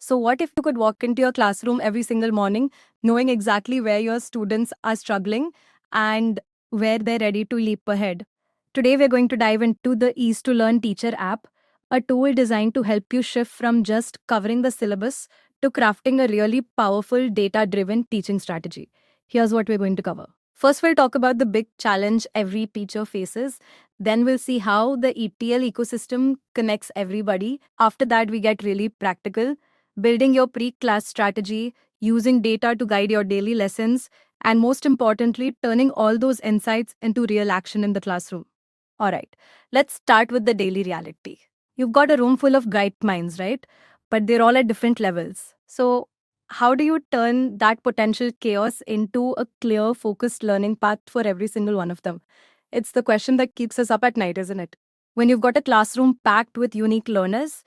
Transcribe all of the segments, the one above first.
So, what if you could walk into your classroom every single morning, knowing exactly where your students are struggling and where they're ready to leap ahead? Today, we're going to dive into the Ease to Learn Teacher app, a tool designed to help you shift from just covering the syllabus to crafting a really powerful data driven teaching strategy. Here's what we're going to cover. First, we'll talk about the big challenge every teacher faces. Then, we'll see how the ETL ecosystem connects everybody. After that, we get really practical, building your pre class strategy, using data to guide your daily lessons, and most importantly, turning all those insights into real action in the classroom. All right, let's start with the daily reality. You've got a room full of bright minds, right? But they're all at different levels. So, how do you turn that potential chaos into a clear, focused learning path for every single one of them? It's the question that keeps us up at night, isn't it? When you've got a classroom packed with unique learners,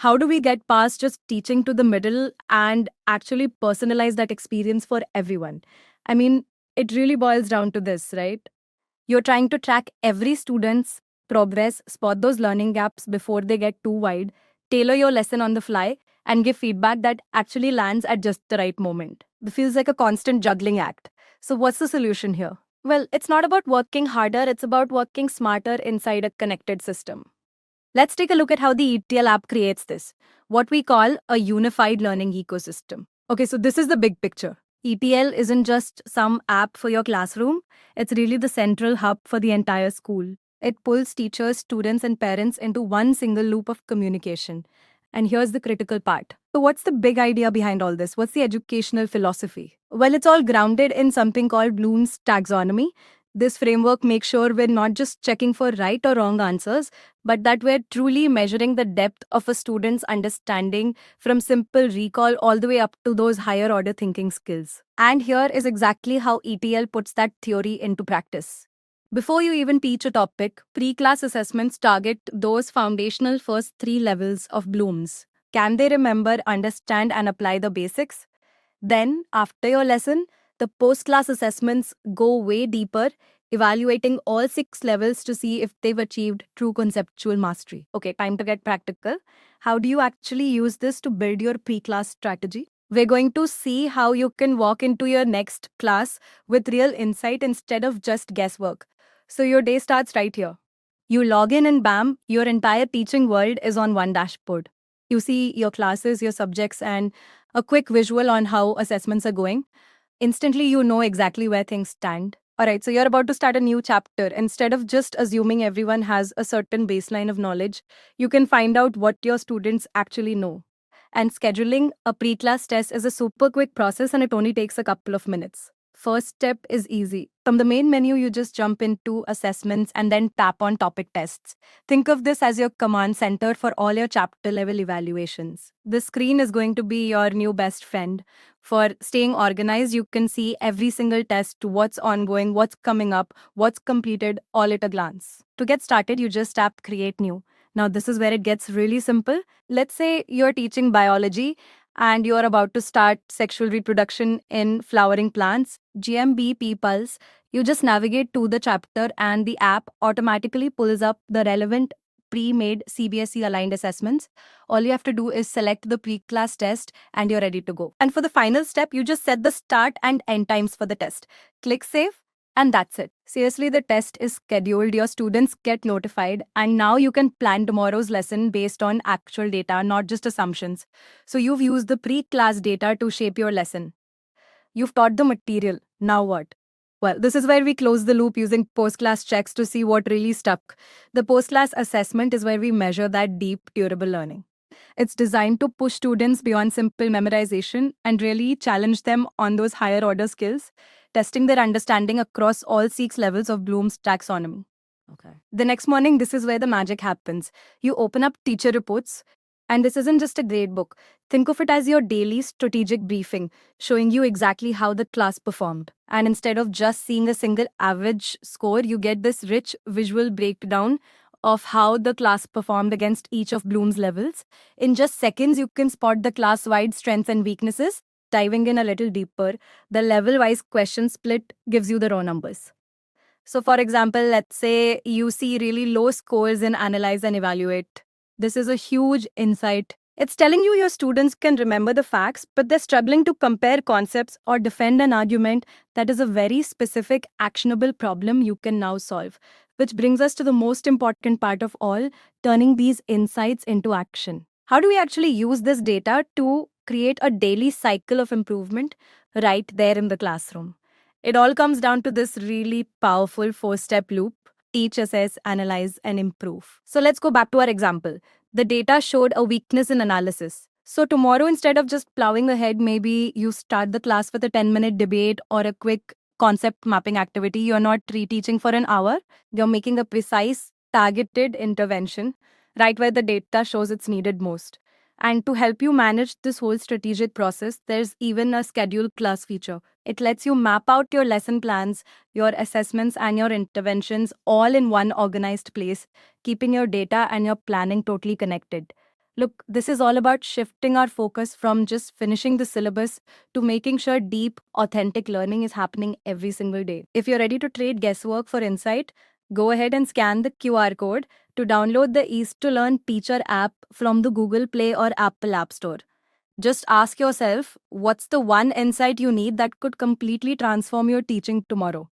how do we get past just teaching to the middle and actually personalize that experience for everyone? I mean, it really boils down to this, right? You're trying to track every student's progress, spot those learning gaps before they get too wide, tailor your lesson on the fly, and give feedback that actually lands at just the right moment. It feels like a constant juggling act. So, what's the solution here? Well, it's not about working harder, it's about working smarter inside a connected system. Let's take a look at how the ETL app creates this, what we call a unified learning ecosystem. Okay, so this is the big picture. ETL isn't just some app for your classroom, it's really the central hub for the entire school. It pulls teachers, students, and parents into one single loop of communication. And here's the critical part. So, what's the big idea behind all this? What's the educational philosophy? Well, it's all grounded in something called Bloom's taxonomy. This framework makes sure we're not just checking for right or wrong answers, but that we're truly measuring the depth of a student's understanding from simple recall all the way up to those higher order thinking skills. And here is exactly how ETL puts that theory into practice. Before you even teach a topic, pre class assessments target those foundational first three levels of Bloom's. Can they remember, understand, and apply the basics? Then, after your lesson, the post class assessments go way deeper, evaluating all six levels to see if they've achieved true conceptual mastery. Okay, time to get practical. How do you actually use this to build your pre class strategy? We're going to see how you can walk into your next class with real insight instead of just guesswork. So, your day starts right here. You log in and bam, your entire teaching world is on one dashboard. You see your classes, your subjects, and a quick visual on how assessments are going. Instantly, you know exactly where things stand. All right, so you're about to start a new chapter. Instead of just assuming everyone has a certain baseline of knowledge, you can find out what your students actually know. And scheduling a pre class test is a super quick process and it only takes a couple of minutes. First step is easy. From the main menu, you just jump into assessments and then tap on topic tests. Think of this as your command center for all your chapter level evaluations. The screen is going to be your new best friend. For staying organized, you can see every single test, what's ongoing, what's coming up, what's completed, all at a glance. To get started, you just tap Create New. Now, this is where it gets really simple. Let's say you're teaching biology and you're about to start sexual reproduction in flowering plants, GMB Pulse. You just navigate to the chapter and the app automatically pulls up the relevant pre-made CBSE aligned assessments. All you have to do is select the pre-class test and you're ready to go. And for the final step, you just set the start and end times for the test. Click save and that's it. Seriously, the test is scheduled, your students get notified, and now you can plan tomorrow's lesson based on actual data, not just assumptions. So you've used the pre-class data to shape your lesson. You've taught the material. Now what? Well, this is where we close the loop using post-class checks to see what really stuck. The post-class assessment is where we measure that deep, durable learning. It's designed to push students beyond simple memorization and really challenge them on those higher order skills, testing their understanding across all six levels of Bloom's taxonomy. Okay. The next morning, this is where the magic happens. You open up teacher reports, and this isn't just a grade book. Think of it as your daily strategic briefing, showing you exactly how the class performed. And instead of just seeing a single average score, you get this rich visual breakdown of how the class performed against each of Bloom's levels. In just seconds, you can spot the class-wide strengths and weaknesses. Diving in a little deeper, the level-wise question split gives you the raw numbers. So, for example, let's say you see really low scores in Analyze and Evaluate. This is a huge insight It's telling you your students can remember the facts, but they're struggling to compare concepts or defend an argument. That is a very specific, actionable problem you can now solve. Which brings us to the most important part of all, turning these insights into action. How do we actually use this data to create a daily cycle of improvement right there in the classroom? It all comes down to this really powerful 4-step loop: teach, assess, analyze, and improve. So let's go back to our example. The data showed a weakness in analysis. So tomorrow, instead of just plowing ahead, maybe you start the class with a 10-minute debate or a quick concept mapping activity. You're not reteaching for an hour. You're making a precise, targeted intervention right where the data shows it's needed most. And to help you manage this whole strategic process, there's even a scheduled class feature. It lets you map out your lesson plans, your assessments, and your interventions all in one organized place, keeping your data and your planning totally connected. Look, this is all about shifting our focus from just finishing the syllabus to making sure deep, authentic learning is happening every single day. If you're ready to trade guesswork for insight, go ahead and scan the QR code to download the East to Learn Teacher app from the Google Play or Apple App Store. Just ask yourself, what's the one insight you need that could completely transform your teaching tomorrow?